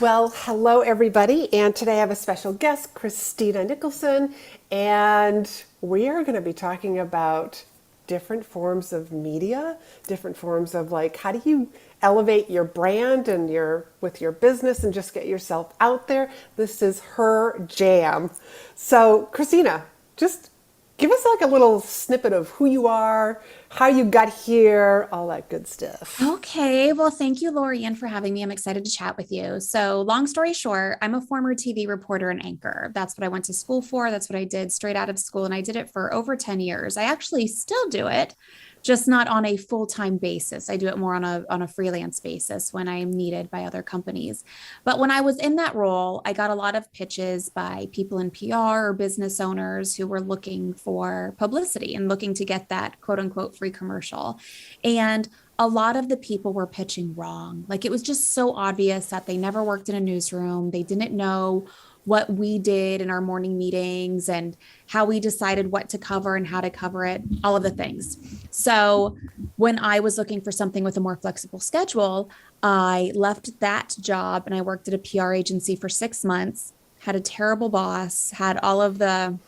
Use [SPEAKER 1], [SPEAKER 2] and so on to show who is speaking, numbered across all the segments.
[SPEAKER 1] Well, hello everybody, and today I have a special guest, Christina Nicholson, and we are going to be talking about different forms of media, different forms of like how do you elevate your brand and your with your business and just get yourself out there. This is her jam. So, Christina, just give us like a little snippet of who you are, how you got here, all that good stuff.
[SPEAKER 2] Okay, well, thank you, Laurie-Ann, for having me. I'm excited to chat with you. So, long story short, I'm a former TV reporter and anchor. That's what I went to school for. That's what I did straight out of school, and I did it for over 10 years. I actually still do it, just not on a full-time basis. I do it more on a freelance basis when I'm needed by other companies. But when I was in that role, I got a lot of pitches by people in PR or business owners who were looking for publicity and looking to get that quote unquote free commercial. And a lot of the people were pitching wrong. Like it was just so obvious that they never worked in a newsroom. They didn't know what we did in our morning meetings and how we decided what to cover and how to cover it, all of the things. So when I was looking for something with a more flexible schedule, I left that job and I worked at a PR agency for 6 months, had a terrible boss, had all of the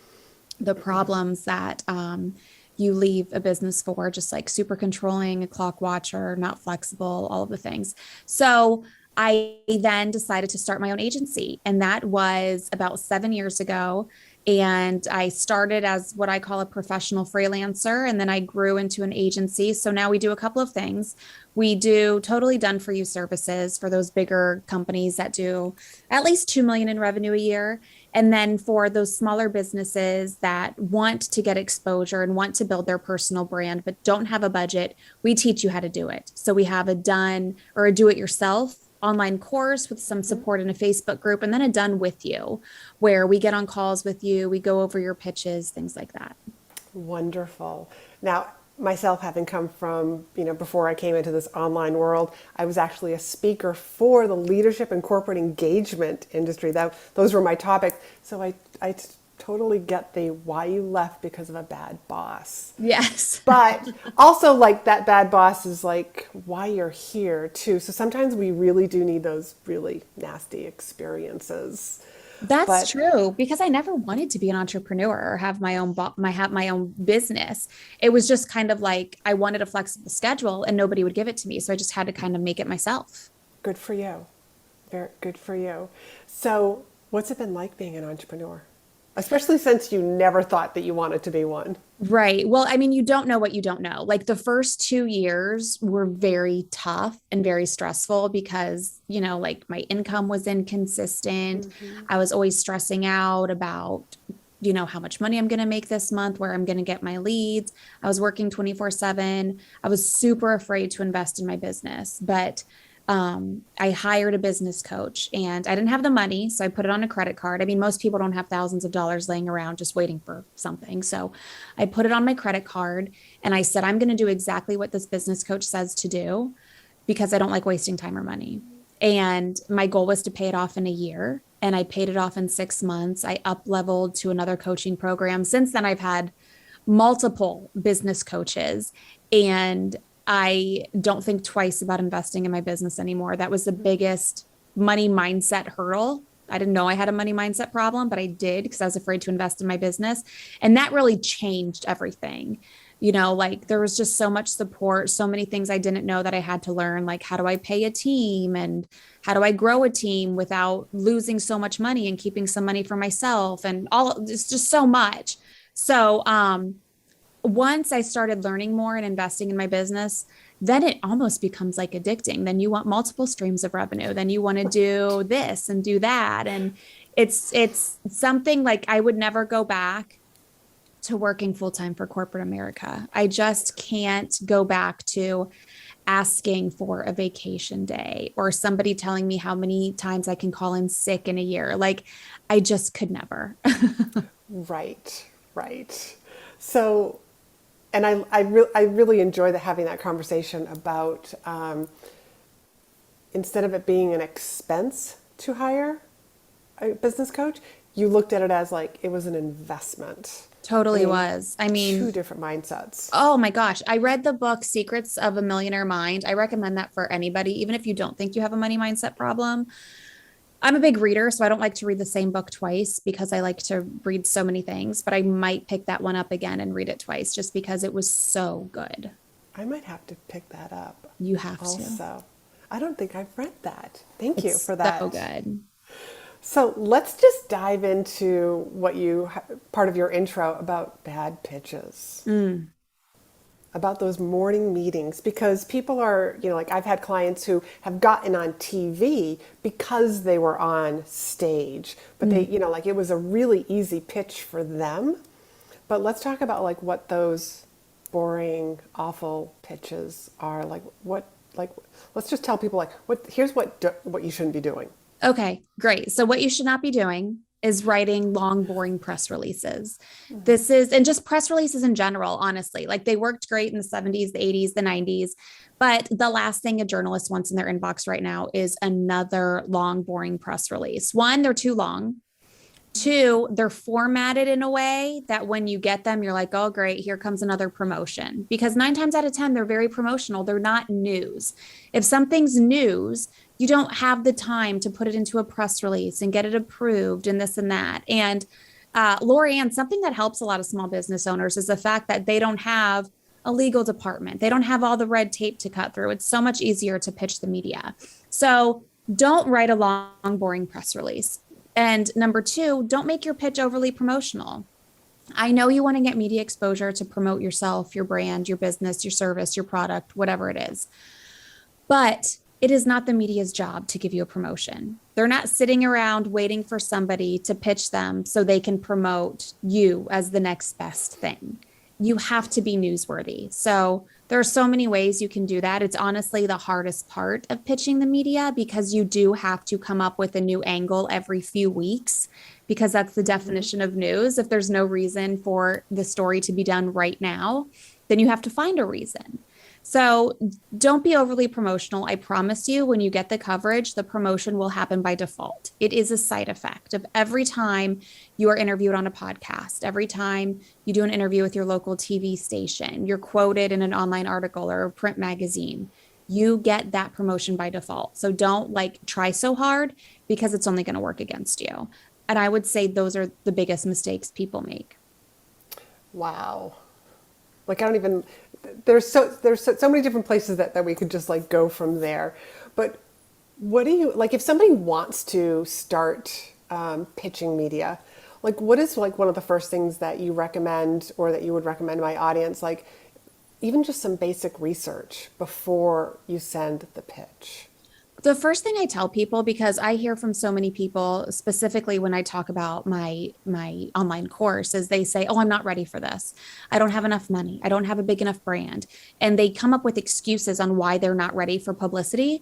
[SPEAKER 2] problems that you leave a business for, just like super controlling, a clock watcher, not flexible, all of the things. So I then decided to start my own agency, and that was about 7 years ago. And I started as what I call a professional freelancer, and then I grew into an agency. So now we do a couple of things. We do totally done for you services for those bigger companies that do at least 2 million in revenue a year. And then for those smaller businesses that want to get exposure and want to build their personal brand, but don't have a budget, we teach you how to do it. So we have a done or a do it yourself online course with some support in a Facebook group, and then a done with you where we get on calls with you, we go over your pitches, things like that.
[SPEAKER 1] Wonderful. Now, myself having come from, before I came into this online world, I was actually a speaker for the leadership and corporate engagement industry. Those were my topics. So I totally get the why you left because of a bad boss.
[SPEAKER 2] Yes.
[SPEAKER 1] But also like that bad boss is like why you're here too. So sometimes we really do need those really nasty experiences.
[SPEAKER 2] That's
[SPEAKER 1] But
[SPEAKER 2] true because I never wanted to be an entrepreneur or have my own business. It was just kind of like I wanted a flexible schedule and nobody would give it to me, so I just had to kind of make it myself.
[SPEAKER 1] good for you. Very good for you. So what's it been like being an entrepreneur? Especially since you never thought that you wanted to be one.
[SPEAKER 2] Right. Well, I mean, you don't know what you don't know. Like the first 2 years were very tough and very stressful because, like my income was inconsistent.
[SPEAKER 1] Mm-hmm.
[SPEAKER 2] I was always stressing out about, how much money I'm going to make this month, where I'm going to get my leads. I was working 24/7. I was super afraid to invest in my business, but I hired a business coach and I didn't have the money. So I put it on a credit card. I mean, most people don't have thousands of dollars laying around just waiting for something. So I put it on my credit card and I said, I'm going to do exactly what this business coach says to do because I don't like wasting time or money. And my goal was to pay it off in a year. And I paid it off in 6 months. I up leveled to another coaching program. Since then, I've had multiple business coaches and I don't think twice about investing in my business anymore. That was the biggest money mindset hurdle. I didn't know I had a money mindset problem, but I did because I was afraid to invest in my business. And that really changed everything. Like there was just so much support, so many things I didn't know that I had to learn, like how do I pay a team and how do I grow a team without losing so much money and keeping some money for myself and all, it's just so much. So, once I started learning more and investing in my business, then it almost becomes like addicting. Then you want multiple streams of revenue. Then you want to do this and do that. And it's something like I would never go back to working full time for corporate America. I just can't go back to asking for a vacation day or somebody telling me how many times I can call in sick in a year. Like I just could never.
[SPEAKER 1] Right, right. So, and I really enjoy having that conversation about instead of it being an expense to hire a business coach, you looked at it as like it was an investment. I
[SPEAKER 2] Totally
[SPEAKER 1] mean,
[SPEAKER 2] was. I
[SPEAKER 1] two
[SPEAKER 2] mean,
[SPEAKER 1] different mindsets.
[SPEAKER 2] oh my gosh. I read the book Secrets of a Millionaire Mind. I recommend that for anybody, even if you don't think you have a money mindset problem. I'm a big reader, so I don't like to read the same book twice because I like to read so many things, but I might pick that one up again and read it twice just because it was so good.
[SPEAKER 1] I might have to pick that up
[SPEAKER 2] You have to.
[SPEAKER 1] also. I don't think I've read that. Thank you
[SPEAKER 2] It's
[SPEAKER 1] for that.
[SPEAKER 2] so good.
[SPEAKER 1] So let's just dive into part of your intro about bad pitches, about those morning meetings, because people are, like I've had clients who have gotten on TV because they were on stage, but they, like it was a really easy pitch for them. But let's talk about like what those boring, awful pitches are. Let's just tell people here's what you shouldn't be doing.
[SPEAKER 2] Okay, great. So what you should not be doing is writing long, boring press releases. And just press releases in general, honestly, like they worked great in the 70s, the 80s, the 90s. But the last thing a journalist wants in their inbox right now is another long, boring press release. One, they're too long. Two, they're formatted in a way that when you get them, you're like, oh, great, here comes another promotion. Because 9 times out of 10, they're very promotional. They're not news. If something's news, you don't have the time to put it into a press release and get it approved and this and that. And Laurie-Ann, something that helps a lot of small business owners is the fact that they don't have a legal department. They don't have all the red tape to cut through. It's so much easier to pitch the media. So don't write a long, boring press release. And number 2, don't make your pitch overly promotional. I know you want to get media exposure to promote yourself, your brand, your business, your service, your product, whatever it is. But it is not the media's job to give you a promotion. They're not sitting around waiting for somebody to pitch them so they can promote you as the next best thing. You have to be newsworthy. So there are so many ways you can do that. It's honestly the hardest part of pitching the media because you do have to come up with a new angle every few weeks because that's the definition of news. If there's no reason for the story to be done right now, then you have to find a reason. So don't be overly promotional. I promise you, when you get the coverage, the promotion will happen by default. It is a side effect of every time you are interviewed on a podcast, every time you do an interview with your local TV station, you're quoted in an online article or a print magazine, you get that promotion by default. So don't try so hard because it's only going to work against you. And I would say those are the biggest mistakes people make.
[SPEAKER 1] Wow. There's so many different places that we could just go from there. But what do you, if somebody wants to start pitching media, what is one of the first things that you recommend or that you would recommend my audience, even just some basic research before you send the pitch?
[SPEAKER 2] The first thing I tell people, because I hear from so many people, specifically when I talk about my online course, is they say, oh, I'm not ready for this. I don't have enough money. I don't have a big enough brand. And they come up with excuses on why they're not ready for publicity.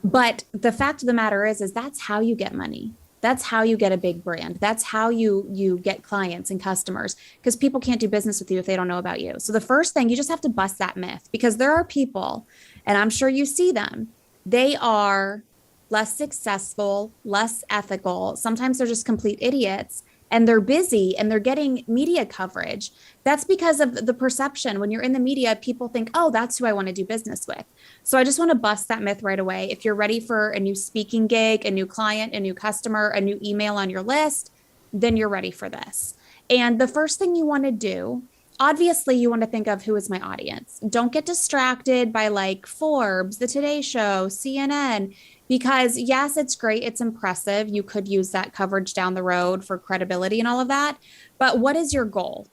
[SPEAKER 2] But the fact of the matter is that's how you get money. That's how you get a big brand. That's how you get clients and customers, because people can't do business with you if they don't know about you. So the first thing, you just have to bust that myth, because there are people, and I'm sure you see them, they are less successful, less ethical. Sometimes they're just complete idiots and they're busy and they're getting media coverage. That's because of the perception. When you're in the media, people think, oh, that's who I want to do business with. So I just want to bust that myth right away. If you're ready for a new speaking gig, a new client, a new customer, a new email on your list, then you're ready for this. And the first thing you want to do, obviously, you want to think of who is my audience. Don't get distracted by Forbes, The Today Show, CNN, because yes, it's great. It's impressive. You could use that coverage down the road for credibility and all of that. But what is your goal?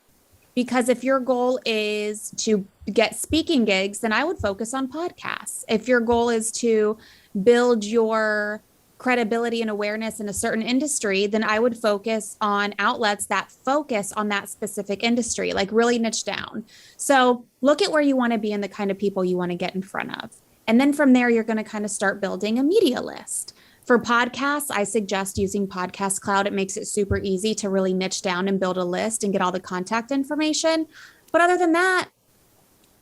[SPEAKER 2] Because if your goal is to get speaking gigs, then I would focus on podcasts. If your goal is to build your credibility and awareness in a certain industry, then I would focus on outlets that focus on that specific industry, really niche down. So look at where you want to be and the kind of people you want to get in front of. And then from there, you're going to kind of start building a media list. For podcasts, I suggest using Podcast Clout. It makes it super easy to really niche down and build a list and get all the contact information. But other than that,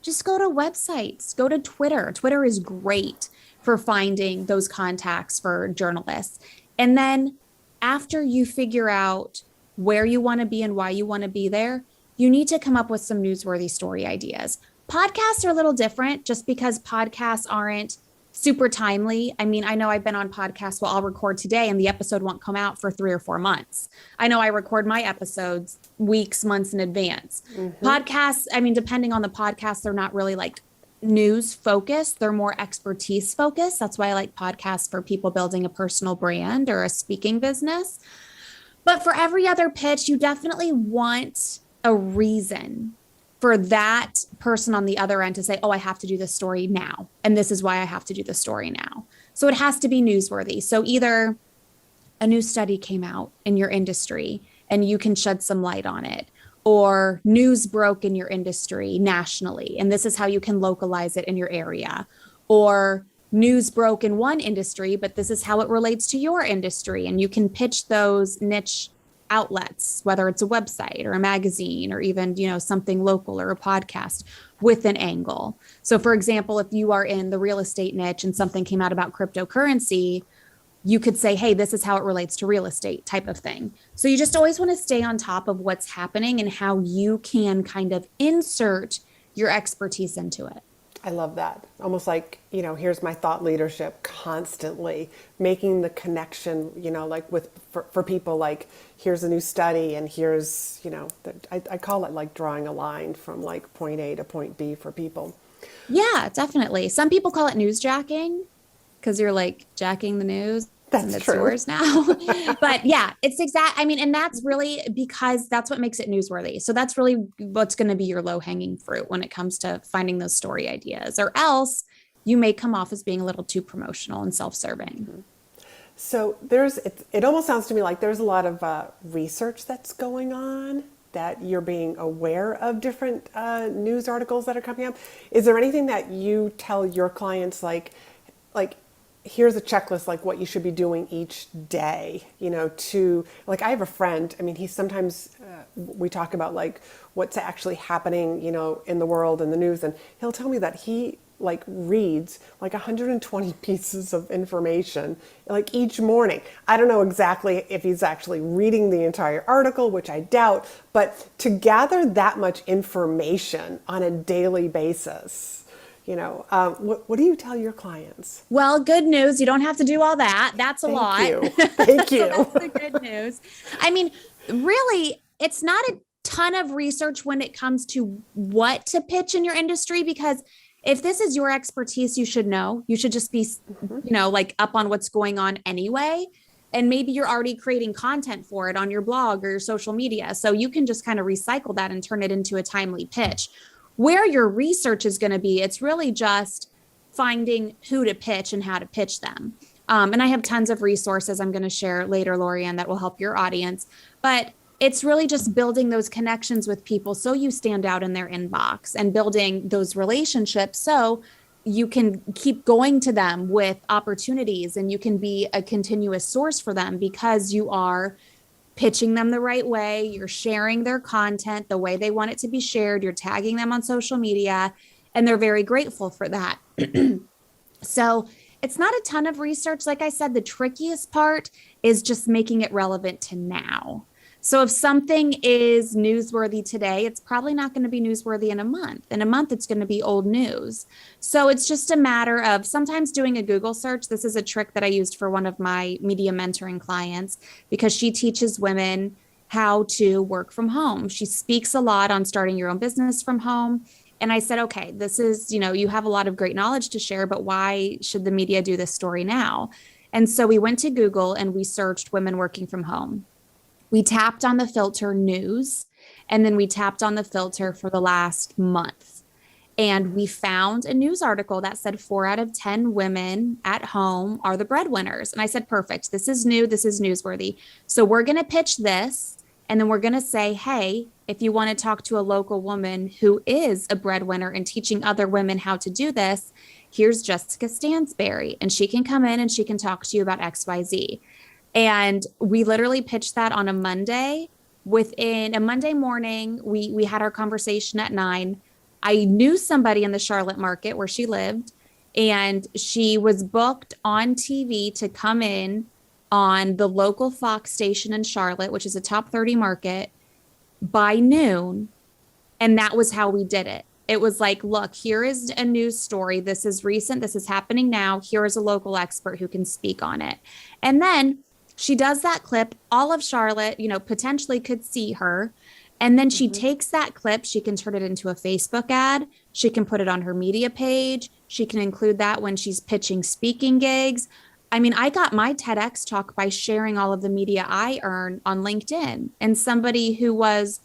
[SPEAKER 2] just go to websites, go to Twitter. Twitter is great for finding those contacts for journalists. And then after you figure out where you want to be and why you want to be there, you need to come up with some newsworthy story ideas. Podcasts are a little different just because podcasts aren't super timely. I mean, I know I've been on podcasts where I'll record today and the episode won't come out for 3 or 4 months. I know I record my episodes weeks, months in advance. Podcasts, I mean, depending on the podcast, they're not really like news focused. They're more expertise focused. That's why I like podcasts for people building a personal brand or a speaking business. But for every other pitch, you definitely want a reason for that person on the other end to say, oh, I have to do this story now. And this is why I have to do the story now. So it has to be newsworthy. So either a new study came out in your industry and you can shed some light on it, or news broke in your industry nationally, and this is how you can localize it in your area, or news broke in one industry, but this is how it relates to your industry. And you can pitch those niche outlets, whether it's a website or a magazine or even, something local or a podcast with an angle. So for example, if you are in the real estate niche and something came out about cryptocurrency, you could say, hey, this is how it relates to real estate type of thing. So you just always want to stay on top of what's happening and how you can kind of insert your expertise into it.
[SPEAKER 1] I love that. Almost like, here's my thought leadership, constantly making the connection, like for people, like here's a new study and here's, I call it like drawing a line from like point A to point B for people.
[SPEAKER 2] Yeah, definitely. Some people call it newsjacking because you're like jacking the news.
[SPEAKER 1] That's true.
[SPEAKER 2] Yours now. But yeah, it's and that's really because that's what makes it newsworthy. So that's really what's going to be your low hanging fruit when it comes to finding those story ideas, or else you may come off as being a little too promotional and self-serving.
[SPEAKER 1] So it almost sounds to me like there's a lot of research that's going on, that you're being aware of different news articles that are coming up. Is there anything that you tell your clients, like here's a checklist, like what you should be doing each day, to, like, I have a friend, he sometimes, we talk about like what's actually happening, in the world and the news. And he'll tell me that he like reads like 120 pieces of information like each morning. I don't know exactly if he's actually reading the entire article, which I doubt, but to gather that much information on a daily basis, what do you tell your clients?
[SPEAKER 2] Well, good news. You don't have to do all that. That's a lot.
[SPEAKER 1] Thank you.
[SPEAKER 2] So that's the good news. Really, it's not a ton of research when it comes to what to pitch in your industry, because if this is your expertise, you should know. You should just be, like up on what's going on anyway. And maybe you're already creating content for it on your blog or your social media. So you can just kind of recycle that and turn it into a timely pitch. Where your research is going to be, it's really just finding who to pitch and how to pitch them. And I have tons of resources I'm going to share later, Laurie-Ann, that will help your audience. But it's really just building those connections with people so you stand out in their inbox, and building those relationships so you can keep going to them with opportunities, and you can be a continuous source for them because you are pitching them the right way. You're sharing their content the way they want it to be shared. You're tagging them on social media, and they're very grateful for that. So it's not a ton of research. Like I said, the trickiest part is just making it relevant to now. So if something is newsworthy today, it's probably not going to be newsworthy in a month. In a month, it's going to be old news. So it's just a matter of sometimes doing a Google search. This is a trick that I used for one of my media mentoring clients, because she teaches women how to work from home. She speaks a lot on starting your own business from home. And I said, okay, this is, you have a lot of great knowledge to share, but why should the media do this story now? And so we went to Google and we searched women working from home. We tapped on the filter news, and then we tapped on the filter for the last month. And we found a news article that said 4 out of 10 women at home are the breadwinners. And I said, perfect. This is new. This is newsworthy. So we're going to pitch this. And then we're going to say, hey, if you want to talk to a local woman who is a breadwinner and teaching other women how to do this, here's Jessica Stansberry. And she can come in and she can talk to you about XYZ. And we literally pitched that on a Monday. Within a Monday morning, we had our conversation at 9. I knew somebody in the Charlotte market where she lived, and she was booked on TV to come in on the local Fox station in Charlotte, which is a top 30 market, by noon. And that was how we did it. It was like, look, here is a news story. This is recent. This is happening now. Here is a local expert who can speak on it. And then she does that clip. All of Charlotte, potentially could see her. And then she takes that clip. She can turn it into a Facebook ad. She can put it on her media page. She can include that when she's pitching speaking gigs. I mean, I got my TEDx talk by sharing all of the media I earn on LinkedIn. And somebody who was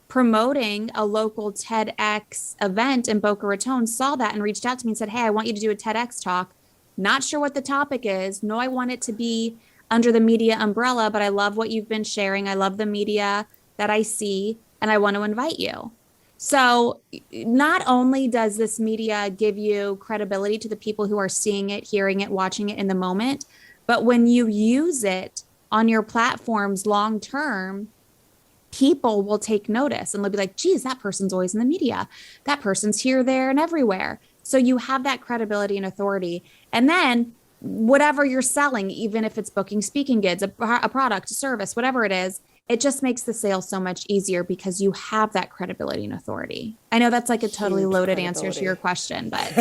[SPEAKER 2] promoting a local TEDx event in Boca Raton saw that and reached out to me and said, hey, I want you to do a TEDx talk. Not sure what the topic is. No, I want it to be under the media umbrella, but I love what you've been sharing. I love the media that I see, and I want to invite you. So not only does this media give you credibility to the people who are seeing it, hearing it, watching it in the moment, but when you use it on your platforms long term, people will take notice and they'll be like, geez, that person's always in the media. That person's here, there, and everywhere. So you have that credibility and authority. And then whatever you're selling, even if it's booking speaking gigs, a product, a service, whatever it is, it just makes the sale so much easier because you have that credibility and authority. I know that's like a totally loaded answer to your question, but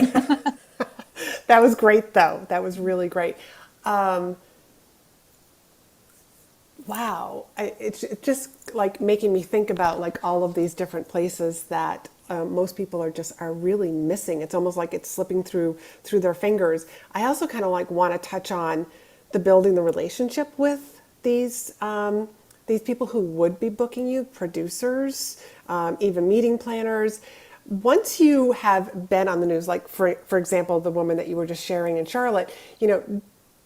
[SPEAKER 1] that was great though. That was really great. Wow. It's just like making me think about like all of these different places that most people are really missing. It's almost like it's slipping through their fingers. I also kind of like want to touch on the building the relationship with these people who would be booking you, producers, even meeting planners. Once you have been on the news, like for example, the woman that you were just sharing in Charlotte,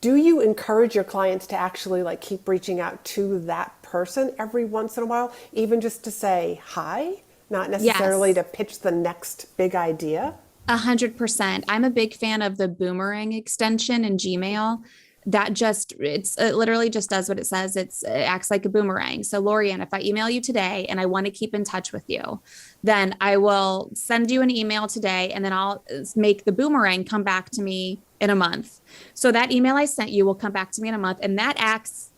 [SPEAKER 1] do you encourage your clients to actually like keep reaching out to that person every once in a while, even just to say hi, not necessarily to pitch the next big idea?
[SPEAKER 2] 100%. I'm a big fan of the Boomerang extension in Gmail. It literally just does what it says. It acts like a boomerang. So Laurie-Ann, if I email you today and I want to keep in touch with you, then I will send you an email today and then I'll make the boomerang come back to me in a month. So that email I sent you will come back to me in a month. And that acts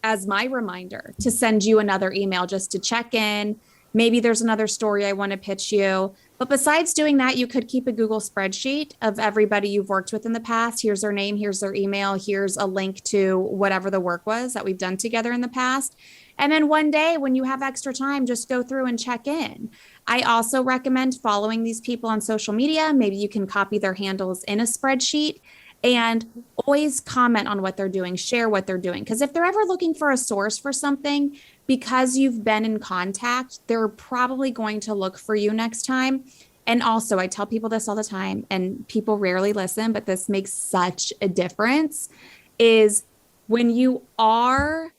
[SPEAKER 2] as my reminder to send you another email just to check in. Maybe there's another story I want to pitch you. But besides doing that, you could keep a Google spreadsheet of everybody you've worked with in the past. Here's their name, here's their email, here's a link to whatever the work was that we've done together in the past. And then one day when you have extra time, just go through and check in. I also recommend following these people on social media. Maybe you can copy their handles in a spreadsheet and always comment on what they're doing, share what they're doing. Because if they're ever looking for a source for something, because you've been in contact, they're probably going to look for you next time. And also, I tell people this all the time, and people rarely listen, but this makes such a difference, is when you are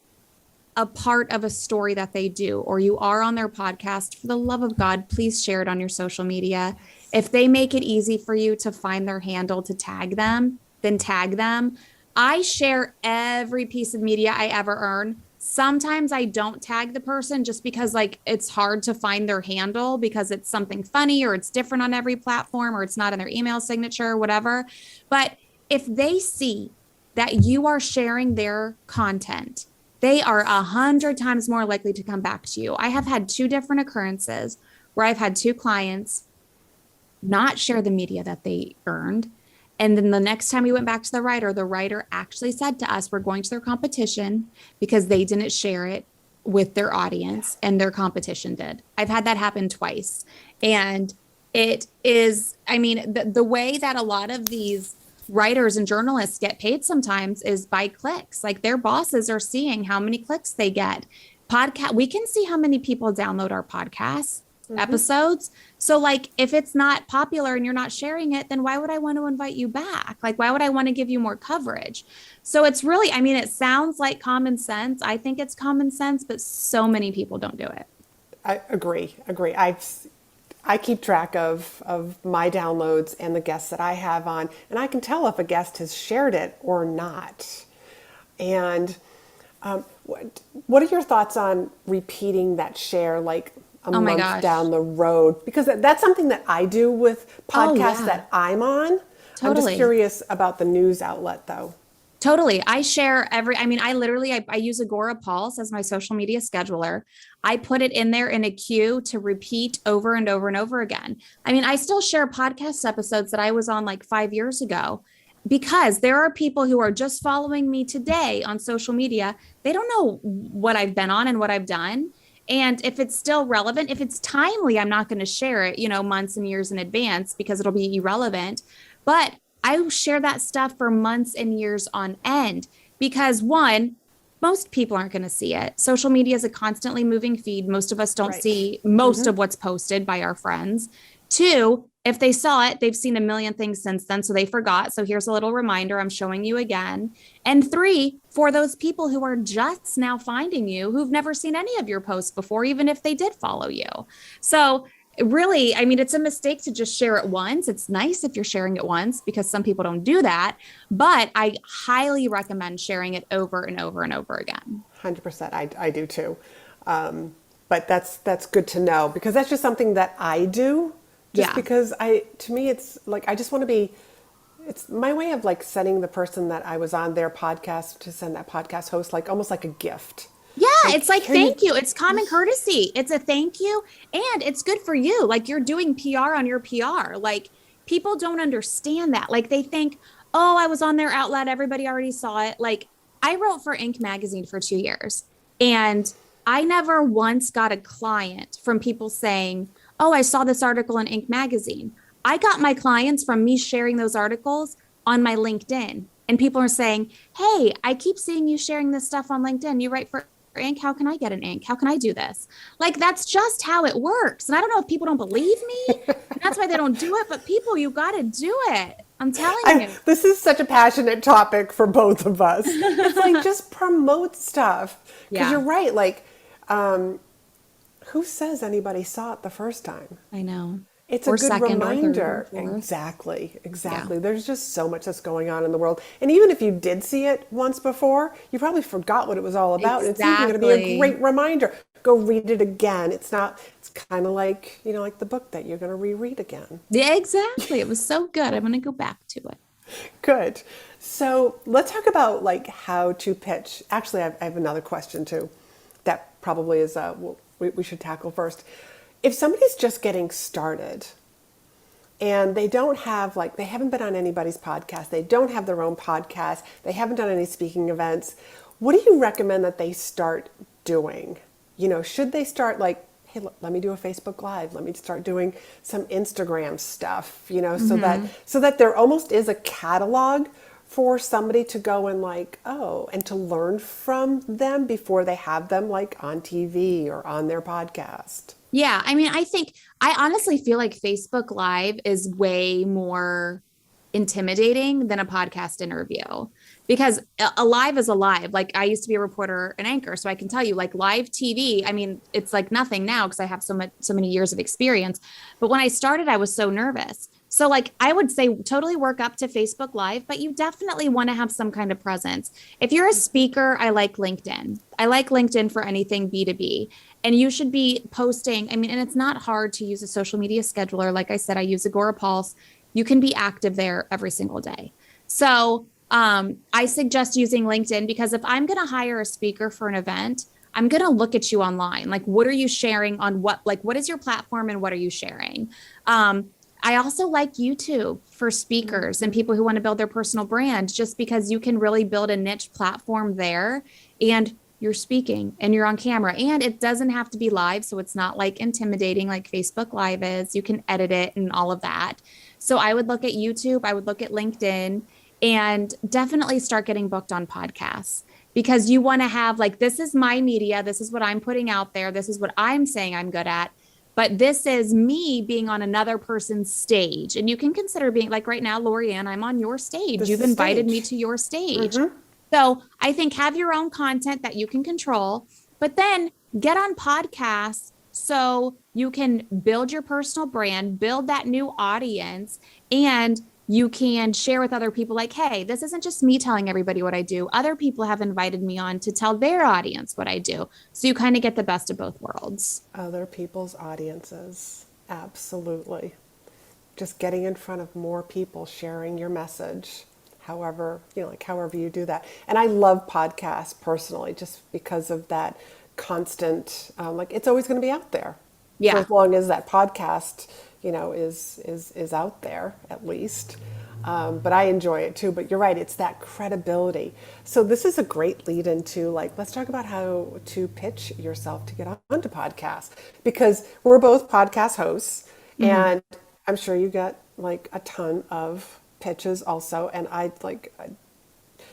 [SPEAKER 2] a part of a story that they do, or you are on their podcast, for the love of God, please share it on your social media. If they make it easy for you to find their handle to tag them, then tag them. I share every piece of media I ever earn. Sometimes I don't tag the person just because like it's hard to find their handle because it's something funny or it's different on every platform or it's not in their email signature or whatever. But if they see that you are sharing their content, they are 100 times more likely to come back to you. I have had 2 different occurrences where I've had 2 clients not share the media that they earned. And then the next time we went back to the writer actually said to us, we're going to their competition because they didn't share it with their audience and their competition did. I've had that happen twice. And it is, I mean, the way that a lot of these writers and journalists get paid sometimes is by clicks. Like their bosses are seeing how many clicks they get. We can see how many people download our podcasts. Episodes. So like if it's not popular and you're not sharing it, then why would I want to invite you back? Like why would I want to give you more coverage? So it's really, I mean, it sounds like common sense. I think it's common sense, but so many people don't do it.
[SPEAKER 1] I agree. I keep track of my downloads and the guests that I have on, and I can tell if a guest has shared it or not. And what are your thoughts on repeating that share like a month down the road? Because that's something that I do with podcasts that I'm on. Totally. I'm just curious about the news outlet though.
[SPEAKER 2] Totally. I share I literally, I use Agora Pulse as my social media scheduler. I put it in there in a queue to repeat over and over and over again. I mean, I still share podcast episodes that I was on like 5 years ago because there are people who are just following me today on social media. They don't know what I've been on and what I've done. And if it's still relevant, if it's timely, I'm not going to share it, months and years in advance because it'll be irrelevant. But I share that stuff for months and years on end because one, most people aren't going to see it. Social media is a constantly moving feed. Most of us don't
[SPEAKER 1] Right.
[SPEAKER 2] see most of what's posted by our friends. Two, if they saw it, they've seen a million things since then, so they forgot. So here's a little reminder, I'm showing you again. And three, for those people who are just now finding you, who've never seen any of your posts before, even if they did follow you. So really, I mean, it's a mistake to just share it once. It's nice if you're sharing it once because some people don't do that, but I highly recommend sharing it over and over and over again.
[SPEAKER 1] 100%. I do too. But that's good to know because that's just something that I do just
[SPEAKER 2] Yeah.
[SPEAKER 1] because to me, it's like, I just want to be, it's my way of like sending the person that I was on their podcast to send that podcast host, like almost like a gift.
[SPEAKER 2] Yeah,
[SPEAKER 1] Like,
[SPEAKER 2] it's like
[SPEAKER 1] here you,
[SPEAKER 2] thank you. It's common courtesy. It's a thank you and it's good for you. Like you're doing PR on your PR. Like people don't understand that. Like they think, "Oh, I was on their outlet. Everybody already saw it." Like I wrote for Inc. magazine for 2 years and I never once got a client from people saying, "Oh, I saw this article in Inc. magazine." I got my clients from me sharing those articles on my LinkedIn. And people are saying, "Hey, I keep seeing you sharing this stuff on LinkedIn. You write for ink. How can I get an ink? How can I do this?" Like that's just how it works. And I don't know if people don't believe me. And that's why they don't do it. But people, you got to do it. I'm telling you.
[SPEAKER 1] this is such a passionate topic for both of us. It's like just promote stuff because
[SPEAKER 2] Yeah,
[SPEAKER 1] you're right. Like, who says anybody saw it the first time?
[SPEAKER 2] I know.
[SPEAKER 1] It's a
[SPEAKER 2] Or
[SPEAKER 1] good
[SPEAKER 2] second or third or
[SPEAKER 1] reminder.
[SPEAKER 2] fourth.
[SPEAKER 1] Exactly,
[SPEAKER 2] Yeah,
[SPEAKER 1] exactly. There's just so much that's going on in the world. And even if you did see it once before, you probably forgot what it was all about. And it's even going to be a
[SPEAKER 2] exactly.
[SPEAKER 1] great reminder. Go read it again. It's kind of like, like the book that you're going to reread again.
[SPEAKER 2] Yeah, exactly. It was so good. I'm going to go back to it.
[SPEAKER 1] Good. So let's talk about like how to pitch. Actually, I have another question too that probably is we should tackle first. If somebody's just getting started, and they don't have they haven't been on anybody's podcast, they don't have their own podcast, they haven't done any speaking events, what do you recommend that they start doing? Should they start like, hey, let me do a Facebook Live, let me start doing some Instagram stuff, so that there almost is a catalog for somebody to go and and to learn from them before they have them like on TV or on their podcast.
[SPEAKER 2] Yeah, I honestly feel like Facebook Live is way more intimidating than a podcast interview because a live is a live. Like I used to be a reporter and anchor, so I can tell you like live TV, it's like nothing now because I have so many years of experience. But when I started, I was so nervous. So like I would say totally work up to Facebook Live, but you definitely want to have some kind of presence. If you're a speaker, I like LinkedIn. I like LinkedIn for anything B2B. And you should be posting. And it's not hard to use a social media scheduler. Like I said, I use Agora Pulse. You can be active there every single day. So I suggest using LinkedIn because if I'm going to hire a speaker for an event, I'm going to look at you online. Like, what are you sharing on what is your platform and what are you sharing? I also like YouTube for speakers and people who want to build their personal brand just because you can really build a niche platform there and you're speaking and you're on camera and it doesn't have to be live. So it's not like intimidating like Facebook Live is. You can edit it and all of that. So I would look at YouTube, I would look at LinkedIn and definitely start getting booked on podcasts because you want to have this is my media. This is what I'm putting out there. This is what I'm saying I'm good at. But this is me being on another person's stage. And you can consider being like right now, Laurie-Ann, I'm on your stage.
[SPEAKER 1] This
[SPEAKER 2] You've
[SPEAKER 1] is
[SPEAKER 2] invited me
[SPEAKER 1] stage.
[SPEAKER 2] to your stage. So I think have your own content that you can control, but then get on podcasts so you can build your personal brand, build that new audience, and you can share with other people like, hey, this isn't just me telling everybody what I do. Other people have invited me on to tell their audience what I do. So you kind of get the best of both worlds.
[SPEAKER 1] Other people's audiences. Absolutely. Just getting in front of more people, sharing your message. however, like however you do that. And I love podcasts personally, just because of that constant, like it's always going to be out there for
[SPEAKER 2] Yeah.
[SPEAKER 1] as long as that podcast, is out there at least. But I enjoy it too. But you're right, it's that credibility. So this is a great lead into like, let's talk about how to pitch yourself to get onto podcasts, because we're both podcast hosts, and I'm sure you get like a ton of pitches also. And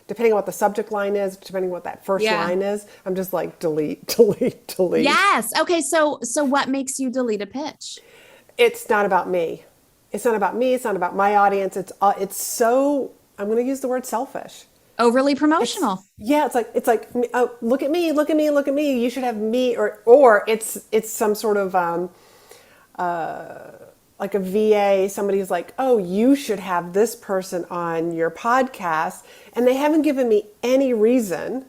[SPEAKER 1] depending on what the subject line is, depending on what that first
[SPEAKER 2] Yeah.
[SPEAKER 1] line is, I'm just like delete, delete, delete.
[SPEAKER 2] Yes. Okay. So what makes you delete a pitch?
[SPEAKER 1] It's not about me. It's not about me. It's not about my audience. It's so, I'm going to use the word selfish.
[SPEAKER 2] Overly promotional.
[SPEAKER 1] Yeah, it's like oh, look at me, look at me, look at me. You should have me, or it's some sort of like a VA. Somebody's like, oh, you should have this person on your podcast, and they haven't given me any reason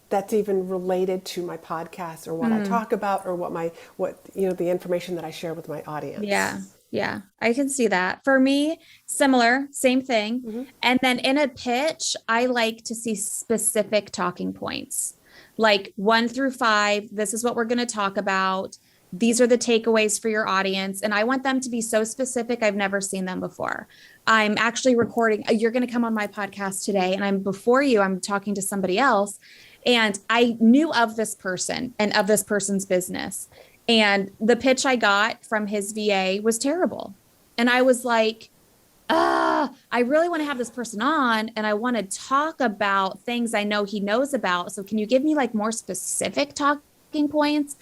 [SPEAKER 1] that's even related to my podcast or what I talk about or what the information that I share with my audience.
[SPEAKER 2] Yeah. Yeah. I can see that. For me, similar, same thing. And then in a pitch, I like to see specific talking points, like 1 through 5. This is what we're going to talk about. These are the takeaways for your audience. And I want them to be so specific. I've never seen them before. I'm actually recording. You're going to come on my podcast today. And I'm talking to somebody else. And I knew of this person and of this person's business. And the pitch I got from his VA was terrible. And I was like, I really want to have this person on, and I want to talk about things I know he knows about. So can you give me like more specific talking points?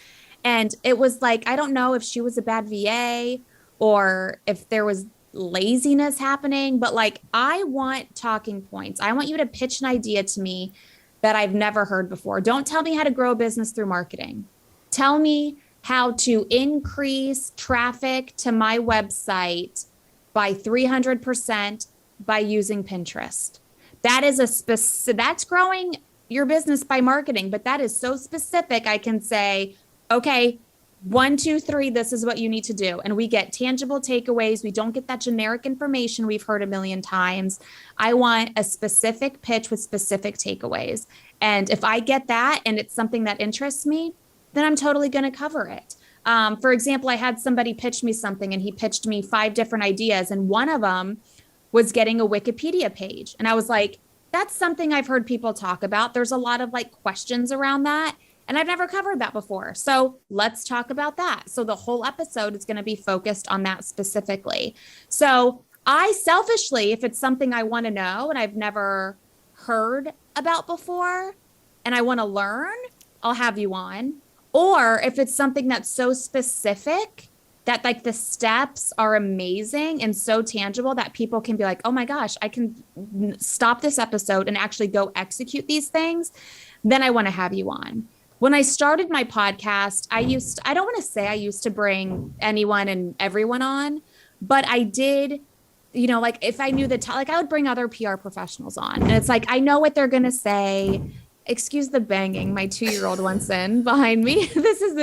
[SPEAKER 2] And it was like, I don't know if she was a bad VA or if there was laziness happening, but like, I want talking points. I want you to pitch an idea to me that I've never heard before. Don't tell me how to grow a business through marketing. Tell me how to increase traffic to my website by 300% by using Pinterest. That is that's growing your business by marketing, but that is so specific. I can say, okay, 1, 2, 3, this is what you need to do. And we get tangible takeaways. We don't get that generic information we've heard a million times. I want a specific pitch with specific takeaways. And if I get that and it's something that interests me, then I'm totally going to cover it. For example, I had somebody pitch me something, and he pitched me 5 different ideas. And one of them was getting a Wikipedia page. And I was like, that's something I've heard people talk about. There's a lot of like questions around that, and I've never covered that before. So let's talk about that. So the whole episode is going to be focused on that specifically. So I selfishly, if it's something I want to know and I've never heard about before and I want to learn, I'll have you on. Or if it's something that's so specific that like the steps are amazing and so tangible that people can be like, oh my gosh, I can stop this episode and actually go execute these things, then I want to have you on. When I started my podcast, I don't want to say I used to bring anyone and everyone on, but I did, like if I knew like I would bring other PR professionals on, and it's like, I know what they're going to say. Excuse the banging. My 2-year-old wants in behind me. These are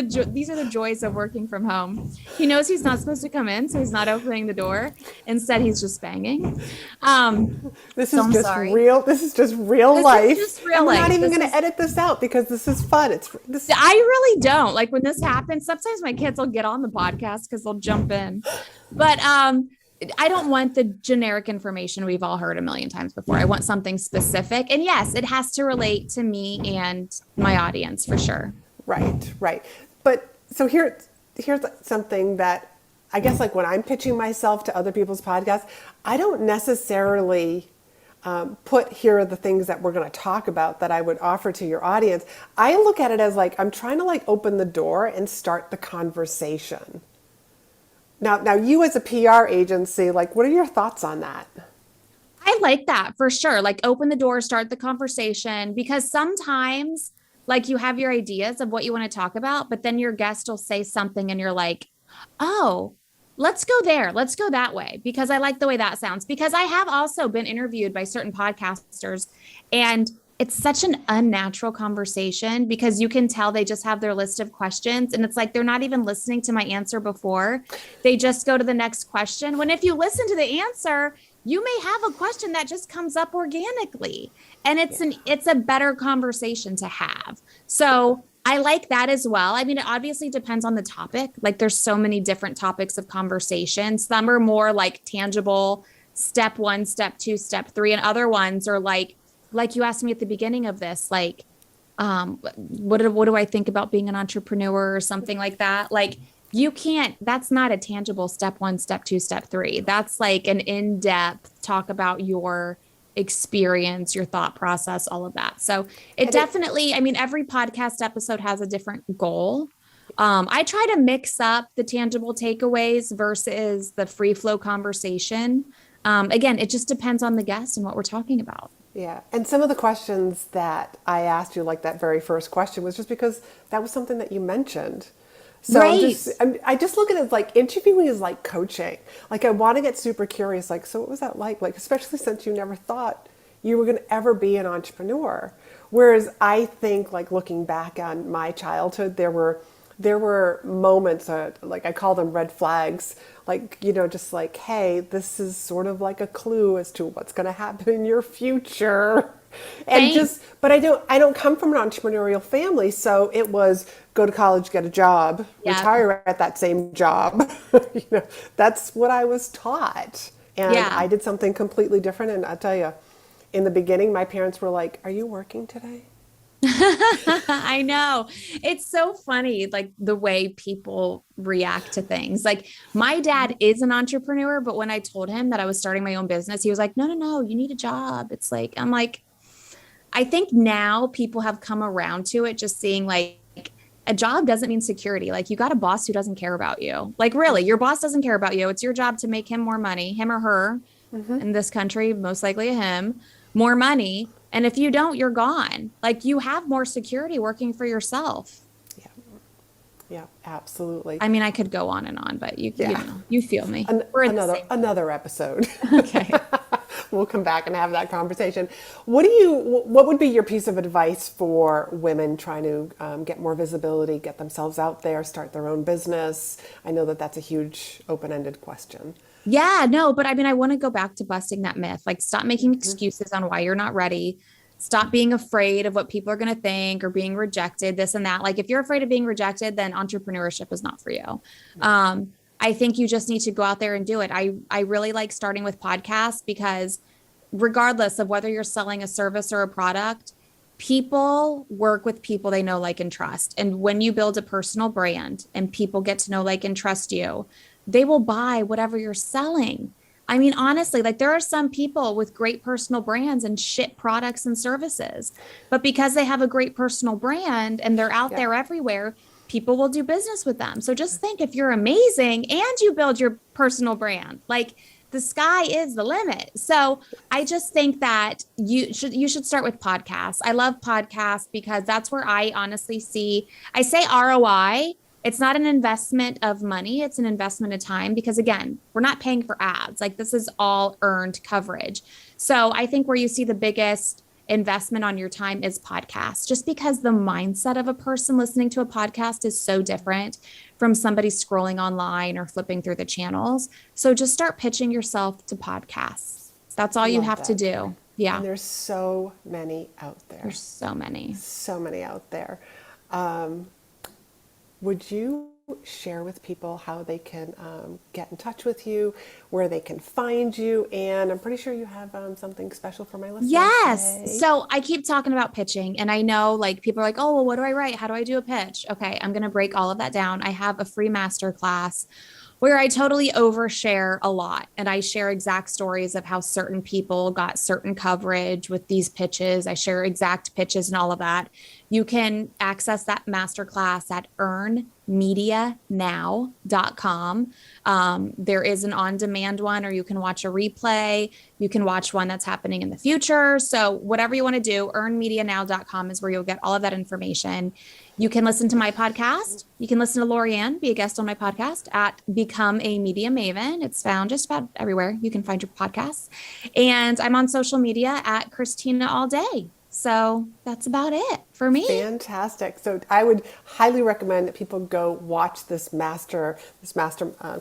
[SPEAKER 2] the joys of working from home. He knows he's not supposed to come in, so he's not opening the door. Instead, he's just banging.
[SPEAKER 1] This is just real. This is just real life.
[SPEAKER 2] Just real
[SPEAKER 1] and we're
[SPEAKER 2] life.
[SPEAKER 1] not even going to edit this out because this is fun.
[SPEAKER 2] I really don't. Like when this happens, sometimes my kids will get on the podcast because they'll jump in. But I don't want the generic information we've all heard a million times before. I want something specific. And yes, it has to relate to me and my audience for sure.
[SPEAKER 1] Right. But so here's something that I guess like when I'm pitching myself to other people's podcasts, I don't necessarily put here are the things that we're going to talk about that I would offer to your audience. I look at it as like I'm trying to like open the door and start the conversation. Now you as a PR agency, like, what are your thoughts on that?
[SPEAKER 2] I like that for sure. Like open the door, start the conversation, because sometimes like you have your ideas of what you want to talk about, but then your guest will say something and you're like, oh, let's go there. Let's go that way because I like the way that sounds. Because I have also been interviewed by certain podcasters, and it's such an unnatural conversation because you can tell they just have their list of questions, and it's like they're not even listening to my answer before. They just go to the next question. When if you listen to the answer, you may have a question that just comes up organically, and it's a better conversation to have. So I like that as well. I mean, it obviously depends on the topic. Like there's so many different topics of conversation. Some are more like tangible, step 1, step 2, step 3, and other ones are like you asked me at the beginning of this, like what do I think about being an entrepreneur or something like that? Like you can't, that's not a tangible step 1, step 2, step 3. That's like an in-depth talk about your experience, your thought process, all of that. So it definitely, I mean, every podcast episode has a different goal. I try to mix up the tangible takeaways versus the free flow conversation. Again, it just depends on the guest and what we're talking about.
[SPEAKER 1] Yeah. And some of the questions that I asked you, like that very first question, was just because that was something that you mentioned. So
[SPEAKER 2] Right.
[SPEAKER 1] I just look at it as like interviewing is like coaching. Like I want to get super curious. Like, so what was that like? Like, especially since you never thought you were going to ever be an entrepreneur. Whereas I think like looking back on my childhood, there were moments, like I call them red flags, like, you know, just like, hey, this is sort of like a clue as to what's going to happen in your future. And
[SPEAKER 2] Thanks.
[SPEAKER 1] just, but I don't come from an entrepreneurial family. So it was go to college, get a job,
[SPEAKER 2] Yeah.
[SPEAKER 1] retire at that same job. You know, that's what I was taught. And
[SPEAKER 2] Yeah.
[SPEAKER 1] I did something completely different. And I'll tell you, in the beginning, my parents were like, are you working today?
[SPEAKER 2] I know. It's so funny, like the way people react to things. Like my dad is an entrepreneur, but when I told him that I was starting my own business, he was like, no, no, no, you need a job. It's like, I'm like, I think now people have come around to it, just seeing like a job doesn't mean security. Like you got a boss who doesn't care about you. Like really, your boss doesn't care about you. It's your job to make him more money, him or her in this country, most likely him, more money. And if you don't, you're gone. Like you have more security working for yourself.
[SPEAKER 1] Yeah, yeah, absolutely.
[SPEAKER 2] I mean, I could go on and on, but you
[SPEAKER 1] Yeah.
[SPEAKER 2] know, you feel me. We're in the same.
[SPEAKER 1] Another episode.
[SPEAKER 2] Okay.
[SPEAKER 1] We'll come back and have that conversation. What would be your piece of advice for women trying to get more visibility, get themselves out there, start their own business? I know that that's a huge open-ended question.
[SPEAKER 2] Yeah, no, but I mean, I want to go back to busting that myth. Like, stop making excuses on why you're not ready. Stop being afraid of what people are going to think or being rejected, this and that. Like, if you're afraid of being rejected, then entrepreneurship is not for you. I think you just need to go out there and do it. I really like starting with podcasts because regardless of whether you're selling a service or a product, people work with people they know, like, and trust. And when you build a personal brand and people get to know, like, and trust you, they will buy whatever you're selling. I mean, honestly, like there are some people with great personal brands and shit products and services, but because they have a great personal brand and they're out there everywhere, people will do business with them. So just think, if you're amazing and you build your personal brand, like the sky is the limit. So I just think that you should start with podcasts. I love podcasts because that's where I honestly see, I say ROI. It's not an investment of money. It's an investment of time because, again, we're not paying for ads. Like this is all earned coverage. So I think where you see the biggest investment on your time is podcasts, just because the mindset of a person listening to a podcast is so different from somebody scrolling online or flipping through the channels. So just start pitching yourself to podcasts. That's all you have to do. Yeah.
[SPEAKER 1] And there's so many out there.
[SPEAKER 2] There's so many.
[SPEAKER 1] So many out there. Would you share with people how they can get in touch with you, where they can find you? And I'm pretty sure you have something special for my listeners
[SPEAKER 2] Yes.
[SPEAKER 1] today.
[SPEAKER 2] So I keep talking about pitching, and I know like people are like, oh, well, what do I write? How do I do a pitch? Okay. I'm going to break all of that down. I have a free masterclass where I totally overshare a lot, and I share exact stories of how certain people got certain coverage with these pitches. I share exact pitches and all of that. You can access that masterclass at earnmedianow.com. There is an on-demand one, or you can watch a replay. You can watch one that's happening in the future. So whatever you want to do, earnmedianow.com is where you'll get all of that information. You can listen to my podcast. You can listen to Laurie-Ann, be a guest on my podcast at Become A Media Maven. It's found just about everywhere you can find your podcasts. And I'm on social media at Christina All Day. So that's about it for me.
[SPEAKER 1] Fantastic. So I would highly recommend that people go watch this master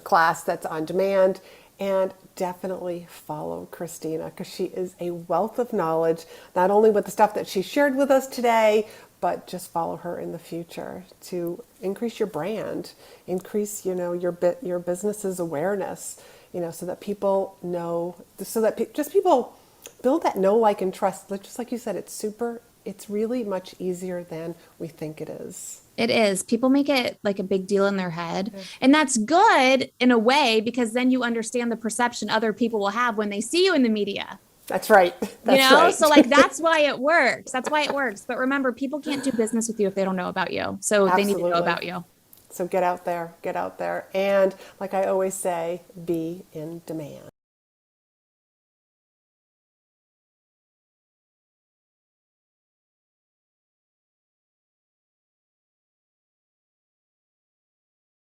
[SPEAKER 1] class that's on demand. And definitely follow Christina because she is a wealth of knowledge, not only with the stuff that she shared with us today, but just follow her in the future to increase your brand, increase, your business's awareness, so that people know, so that people build that know, like, and trust. Just like you said, it's really much easier than we think it is.
[SPEAKER 2] It is. People make it like a big deal in their head. And that's good in a way, because then you understand the perception other people will have when they see you in the media.
[SPEAKER 1] That's right. That's right.
[SPEAKER 2] So like, that's why it works. That's why it works. But remember, people can't do business with you if they don't know about you. So They need to know about you.
[SPEAKER 1] So get out there. And like I always say, be in demand.